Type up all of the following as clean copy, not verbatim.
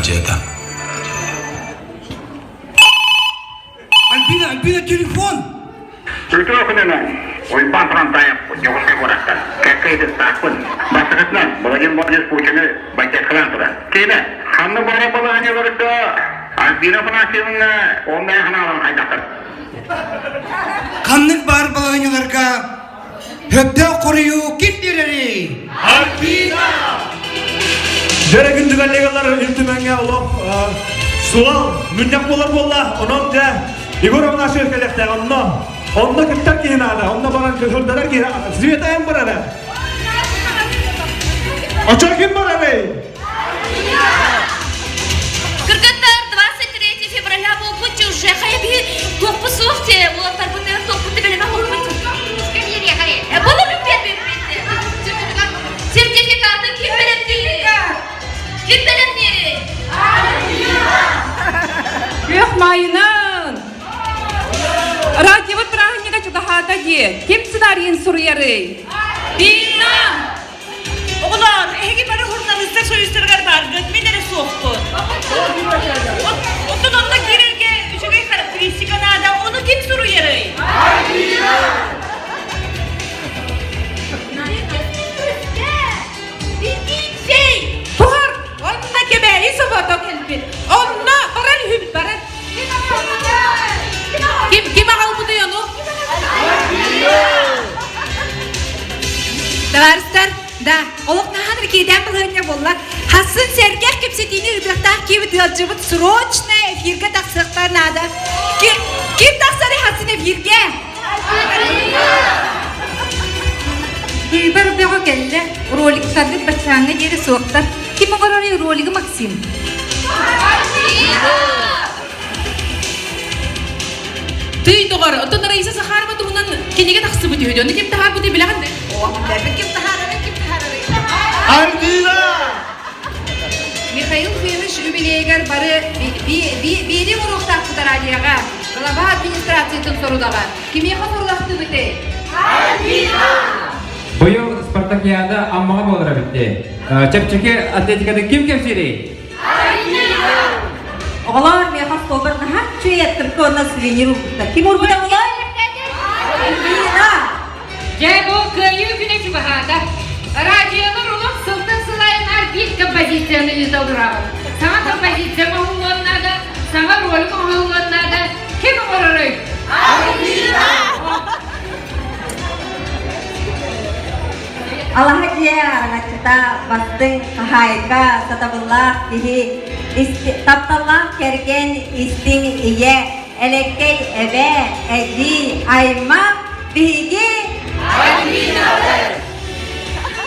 Арачета. Альбина, телефон! Сүйтіөкінені ойбан фронтайып, жоғырқай қорақтар. Кәккейді сақпын. Басығысынан Владимир Владимирович Путин'і байтекқылан тұра. Кейді, қанны бара балағане көрікті. Альбина Фанасьевна ондай қаналан қайдақтыр. Қанның бар балағанеларға өпте қорыю кем берері? Альбина! Дәрігінді коллегалар үлтіменге ұлық суал мүннек болар, оның да Егор Афанасьев келектен онда кіттер кейін ады, онда баран көрділер кейін Света әм бар әрі. Очар кім бар әрі? Кыргызстан 23 февраля был путь уже хайби топу сухте, вот так вот топу тебе на голову. Было бы первый сертификаты ким белемдери? Эх, майынан! Радио трахнега чугахата ге. Ким сценарийин сурьяры? Бина! Oğlan, egi bana jurnalistik soyuşturgar bargıt, menere soğuktu. Ondan onunla girerge, şöyle karakteristika nada, onu kim soru yarı? Bildiğin şey! Tuhar! Onna kebeği sabata kelpin. Onna baran hüb baran. Kim ağal bu diyor onu? Davarıstar, da, oluk nahadır keyden bilgine bolla. Hassın sergah kipsetini ıdıqtaq kevi tılcıbıt sroçna efirge taqsıqtar nada. Kim taqsarı hassın efirge? Bir dewa kelle, rolik sardık başlangı geri soğuktar. Kim oğrarı roligi Maksim? Tüy doğru, otonlara isa sakar mı tuğunan kenege taqsı bu diyor. Onu kim tahar bu diyor bileğen de. Альбина! Михаил Фемиш юбилейгер бары бери уруқтақ фоторадияға, глава администрациятын сорудаға. Кеме қамырлақты бүте? Быйыл Спартакиада аммаға болдыра бітті. Чепчеке атлетикада ким кемсері? Оғалар меха собырны хан чөйеттір көңіл сувениру бұқта. Кем ұрбыда олай? Альбина! Жай бұл көйі күнесі бағада. Радионың ұлық сылтын сылайынар бір композицияны езалдырағын. Саңа композиция мағылғаннады, саңа ролі мағылғаннады. Кем ұғырыры? Альбина! Аллаха жия араңачыта бастың қағайға сатабыллақ дегі тапталлақ керген істің ие әлеккей әбе әді айма бігі Альбиналар!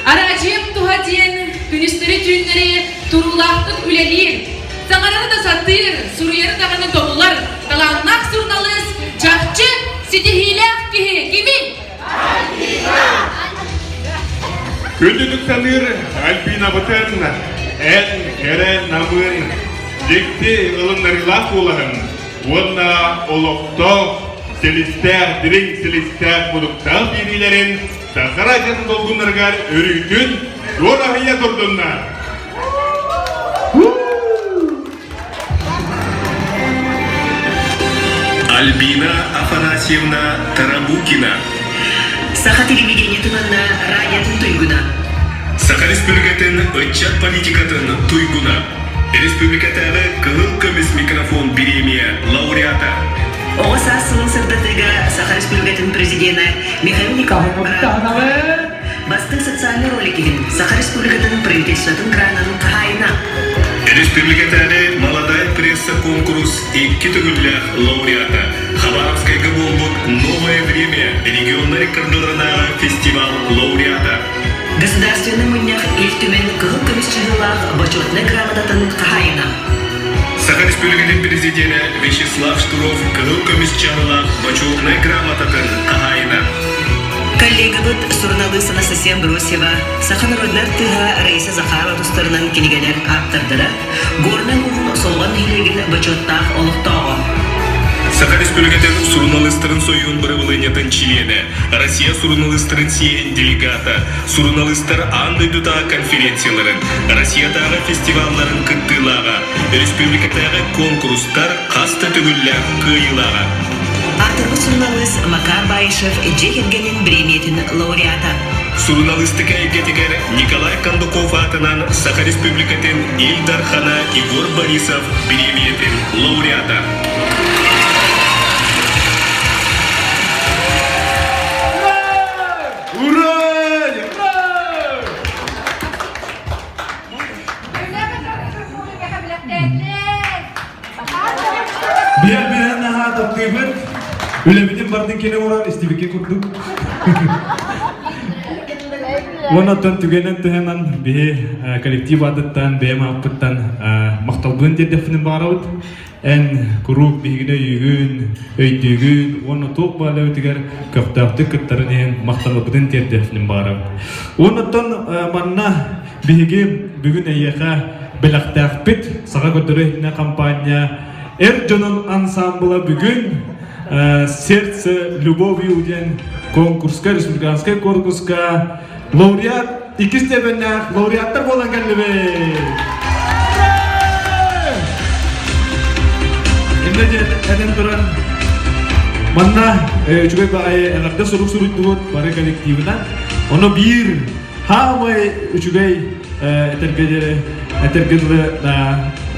Aracım tuhadiyen, günüstleri tünleri, turulaqtın ülelir. Sağarını da satır, suruyarı dağını dolular. Kalannak surnalız, cahçı, sidihilaq kihi, kimi? Küldüdük sanır Альбина Батарна, en kere namın, dikti ılınlarılaq olağın. Onunla olukta, selistler, direk selistler budukta birilerin, Сахарачын долгунаргар өрүйтүн жорахия турдунна. Альбина Афанасьевна Тарабукина. Саха телевидение тунанна радиотын туйгуна. Саха республикатын отчет политикатын туйгуна. Республикатағы кылыл көміс микрофон премия лауреата. Оғаса сылын сырдатыға Саха республикатын президенті Михаил Николаев бастың социальный роликігін Саха республикатын правительствотын крананын қайына. Республикатағы молодая пресса конкурс 2 түгілләқ лауреата. Хабаровскайға болбут новое время регионный кырдыларынағы фестиваль лауреата. Государственный мынях илтімен кығыл көмісчілілақ бачетны грамотатын қайына. Саха республикатын президенті Вячеслав Штуров кылыл комиссчанылақ бачетны грамотатын қайына. Коллега бұд Сурналы Санасасия Бросева, Саха народнар тыға Раиса Захарова тұстарынан кенегелер аттырдыра, горнан ұғын солған хилегін бачоттақ олықтауы. Саха Республикатын сурналыстырын союн бұрывылынетін члены, Россия сурналыстырын сиен делегата, сурналыстыр анды дута конференцияларын, Россиятағы фестивалларын кыттылаға, республикатағы конкурстар қасты түгілі кыйлаға. Артырғы журналист Макар Байышев Джекергенин премиятын лауреата. Сурналыстыка егетігер Николай Кандуков атынан Саха Республикатын Ильдар Хана Егор Борисов премиятын лауреата. Biar naha dokter, ulebitin bardin kene orar istibike kurduk. Ondan tügenen tühemen bir kolektif adattan, bir mahputtan mahtalbın tedefinin baravut. En kurup bihine yügün, öydügün, onu top bağlı ötüger köftahты kıttarın en mahtalbın tedefinin baravut. Ondan manna bihige bugün eyyaka belaktakpit, sağa götürühine kampanya Ercan'ın ansambla bugün Сердце любовью ден конкурска, республиканская конкурска лауреат, iki степеннах лауреаттар болан келбе. Инде эден туран манна чугай бай эларда сурук дуот бары коллективинан. Оны бир хамай чугай этергеде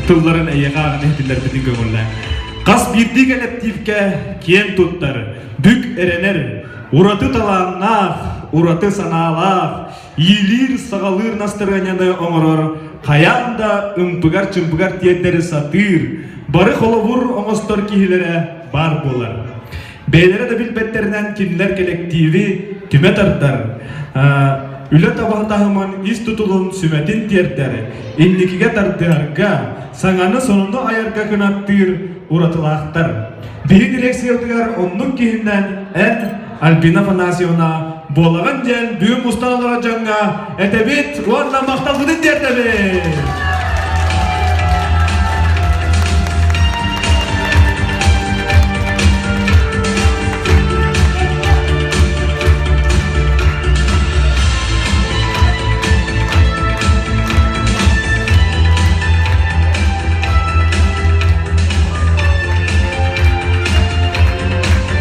тылларын эйгагын этилер битин көңүллөр. Qas birdi kolektivke ken tuttar, büyük erener, uratı talanaq, uratı sanalaq, iyilir sağalır настроенияны оңорор, kayanda ımpıgar çımpıgar tiyetleri satır, barı kolovur oңостор kihilere bar bolar. Beylere de bilbetterinden kimler kolektivi küme tartar. Üle tabahtahımın iz tutulun sümetin tiyetleri, innikige tartırga, sananı sonunda ayarga kınattır, uratılaqtar. Biri direksiyonlar onun kihinden en Albina Fanasyona bolağın jen büyük ustanalara janga etebit ruanla maqtalgıdın dertebi.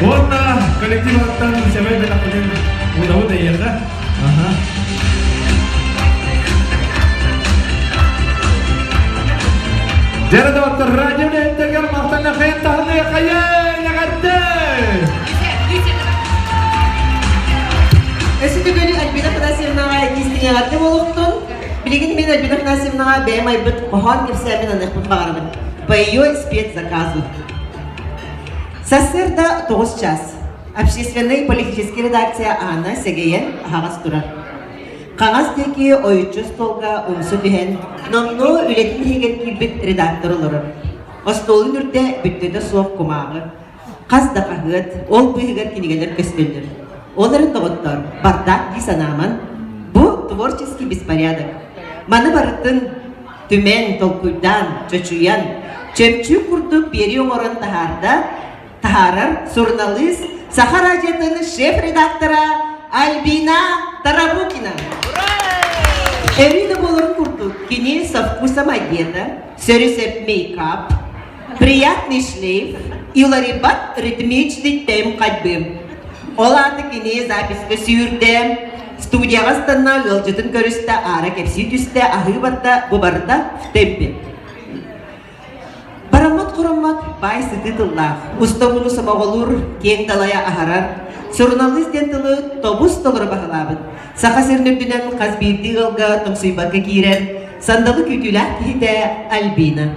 Ona kolektif hattan sebep belakudin udah ya kan? Aha. Jadi dokter Raja udah integer maksudnya kayak tahan ya kayak kata. Eski günü Albina Fanasyon'a gizliye attım olurtun. Bilgin ben Albina Fanasyon'a BMI bit kohan girsemin anıklık bağırımın. По ее спецзаказу. Со среда 9 час. Общественная политическая редакция Анна Сегеен Хагастура. Кагастеки ойчу столга умсу дихен, номну үлетин хеген килбит редактор олору. Остолун үрде бүттөдө суок кумагы. Казда кагыт, ол быйгар кинигелер көстөлдөр. Оларын тоготтор, бардак гисанаман. Бу творческий беспорядок. Маны барытын түмен толкуйдан, чочуян, чөпчү курдук бери оңорон Тахарар, журналист, Саха Радиотын шеф-редактора Альбина Тарабукина. Эвриде боларын курдук, кини со вкусом одета, сөресеп мейкап, приятный шлейф и ларибат ритмичный темп ходьбы. Олаты кини записка сүйірдем, студияға станна ылжытын көрісті ара кепси түсті ахыбатта бубарда в темпе. Барамат құрамат бай сытытыллақ, ұстамыны самағолур кен талая ахарар, журналист дентілі тобус толыры бағылабын. Сақа сернердінен қазбейді ғылға тұмсыйбаққа кейрер, сандалы күтіләк кейді Альбина.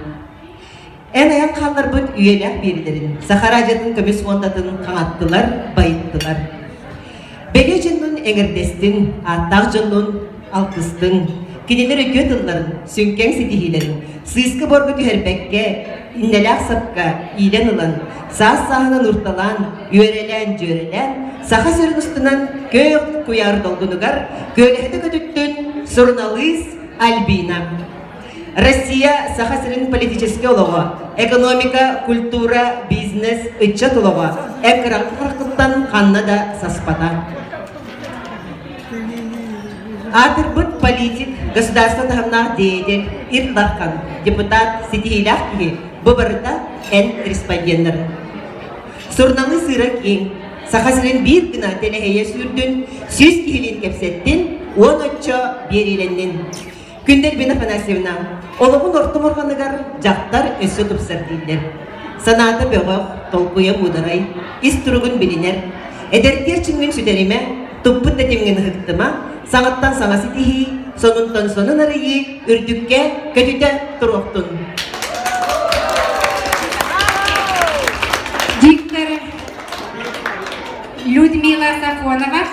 Ән аян қалар бұд үйеләк берілерін, Саха Радиотын көмес фондатын қаңаттылар, байыттылар. Бәле жынның әңірдестің, аттақ жынның алқыстың, кенелер өкет ұлларын, сүнкен сетихилерін, сыйскы борғы түйербәкке, иннеләк сапқа, илен ұлан, сағынан ұрталан, үйерелән, жөрелән, Саха сөрін ұстынан көк құяр долғынығар, көліхді көтіттін журналист Альбина. Россия сахасырын политический олығы, экономика, культура, бизнес, үтчат олығы, экран құрқыттан қанна да саспата. Атырбыт политик, государство тағымнақ деятель, иртлаққан депутат сетейлақ кеге бұбырыта ән респонденттер. Сұрнаңы сыра кең, сахасырын бір күна телехейе сүрдін, сөз кейлін кепсеттін, 13 береленнен. Күндер бен Афанасьевна, олығын ортым орғанығар жақтар өсі тұпсар дейдер. Санаты бөғық, толқуя мұдырай, ис тұрғын білінер. Әдерттер чүнген сүдереме, тұппыт әтемген ғықтыма, саңаттан саңасы тихи, сонунтан сонун арайы, үрдікке көтіде тұрғықтын. Диктор Людмила Сафонова,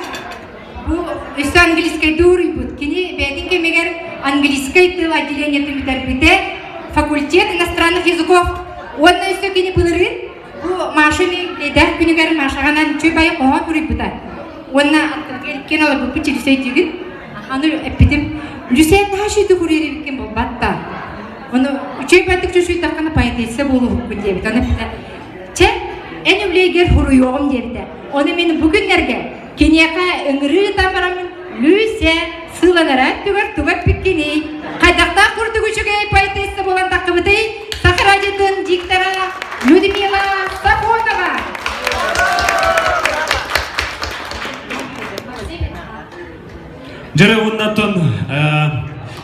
bu üstü английский doğru bu. Kini bedin kemeger английский тыл отделение тимитарбите, факультет иностранных языков. Онна üstü kini pılırın, bu maşını eder künüger maşağanan çöbaya koğan burayıpıda. Онна ken alıp bu çilsey tügün, anı epidim. Lüsen daha şeydi kuruyeri bikken bol batta. Onu üçey battık çoşuyu takkanı payetesi bolu hukun diye bit. Çe, en övleyger huruyoğum diye bit. Onu benim bugünlerge Keniyaka öngürü tamaramın lüse sığlanarak tügart bitkini. Kaydakta kurdu güçüge payetesi bolan takıbıtayı Sakaracı'nın diktara Людмила Сафонова. Жара оннатон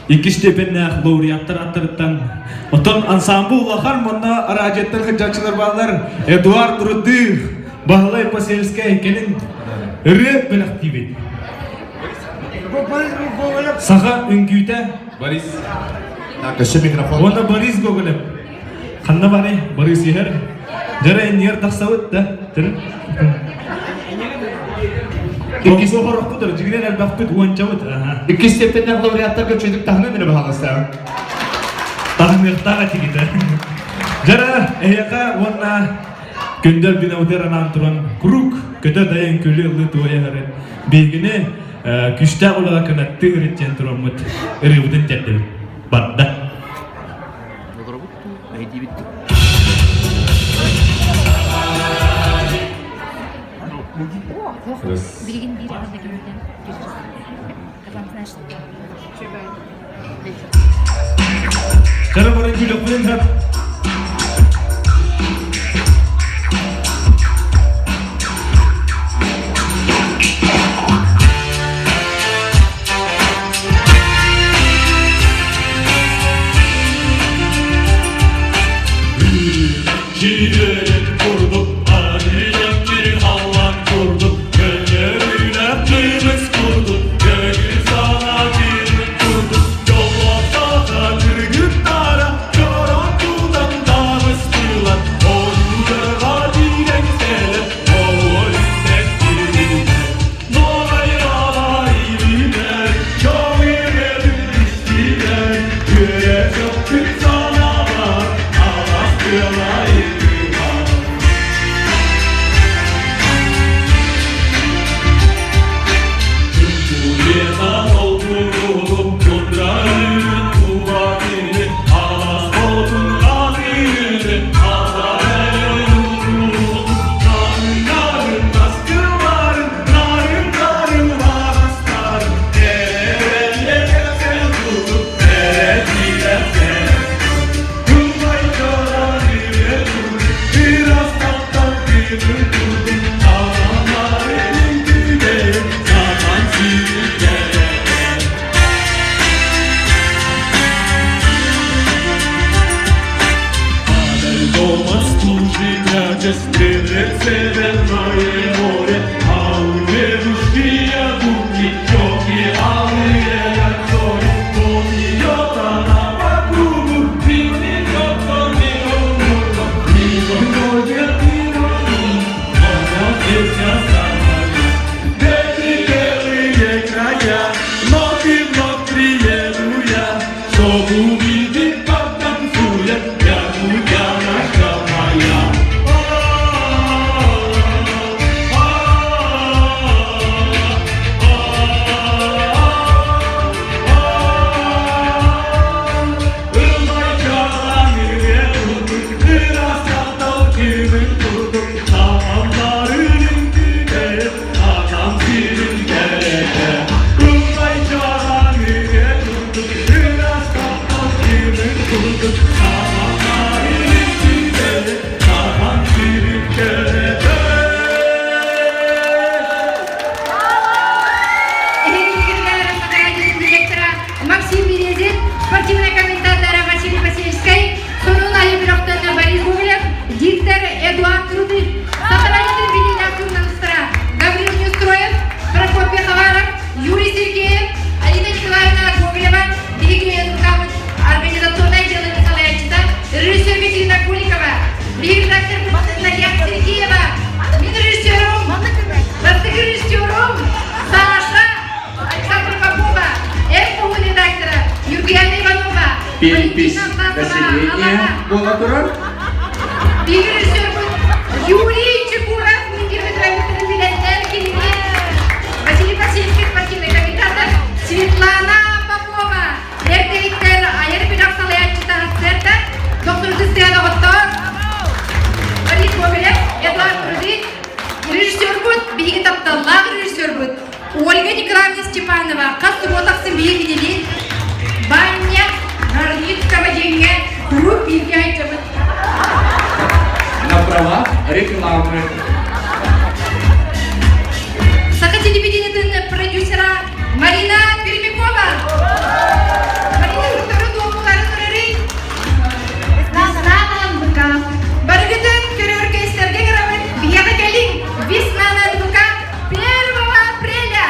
iki степеннах лауреаттар аттырыттан отон ансамбл улахан монна аражеттер хыджачылар балар Эдуард Рудых Бағлай Поселская екенін үрі бір активет. Саға үнгүйті Борис. Онда Борис Гоголев. Қанна бары Борис ехер. Жара енер тақсауыт да. Тоқсы оғырық бұдыр, жігінен әлбақ бұд уанчауыт. Iki stependen laureatlarga çocuk tahmin mini bahalasa. Тағымықтаға тегеді. Жара әйеқа онна Күндер бин аударанан туран круг көтө дайын көлі ұлы туайағары бейгіне күшті олаға көнатты үреттен турамыд үребудын тәттіл барды. Жара барын күлі құлын тәп. Şiirin kurduk, adilem bir hallan kurduk, gönlüyle kıyımız kurduk, gönül sana bir kurduk, yolla sana bir gün dara, yoran Бола турар? Биги режиссер Юрий Чепуров, Мингербетрович Билетер, Василий Васильевич, спортивный комментатор, Светлана Попова, Эрдериктер, Айер Педаксалаячита Хастерта, доктор Дистриана Готтор, Борис Бобелев, Эдуард Труди, режиссер будет, Биги Тапталлах режиссер будет, Ольга Николаевна Степанова, Кастуботовсын Биги Баня, Горницкого деньги, групп Биргайча будет. На правах рекламы. Саха телевидения продюсера Марина Пермякова. Марина Рутару Домулары Турары. Веснанан Бука. Баргытын көрі оркестерге кірамын. Бияға келін. Веснанан Бука. 1 апреля.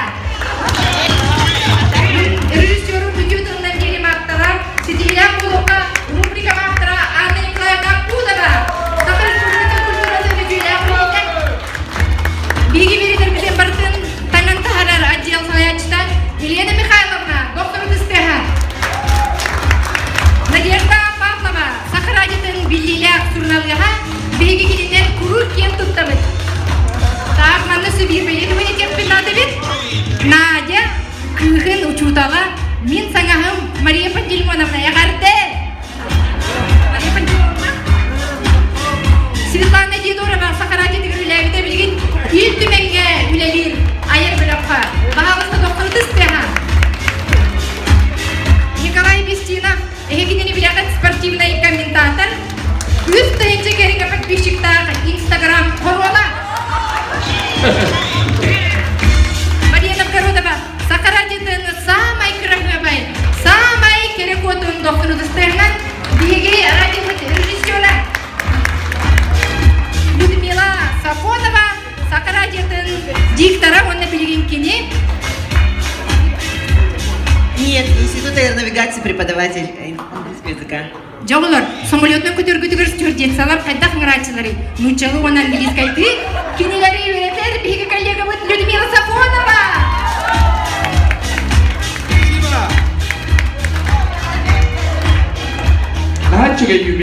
Режиссеру Бюджетінің келім ақтара. Сетелия Кулока. Рубрика автора Анна Николаевна Кудова. Биги бередер билен бартын таңан тахарар отдел салаячта Елена Михайловна, доктор Дыстеха. Надежда Павлова, Сахарадитын биллилях сурналыға биги келінен күрір кен тұттамын. Так, манны сүбір бейеді өне текпен ады бет. Надя, күйхін учутала, мен саңағым Мария Пантелеймоновна, яғарды. Мария Пантелеймоновна. Светлана Дедурова, Сахарадитын үләвіде білген ел түменге үлелер айыр білапқа. Бағалысты доктор Дыстеха. Николай Бестинов, егенені біләғат спортивный комментатор. Үз тайынчы кереге подписчиктағы Инстаграм қорола. Мария Новгородова, Сахарадитын самай крахмебай, самай керекотын доктор Дыстехнан биге радиомет режиссера. Людмила Сафонова, Сахарадитын диктора, оны білген кене. Нет, Институт аэронавигации, преподаватель английского языка. Жоғылар, самолетның көтер-көтер стюардессалар қайдақ мұрачылары. Нучалы оны английскайды, кенелері үйретер, бігі коллега бұд Людмила Сафонова. Спасибо.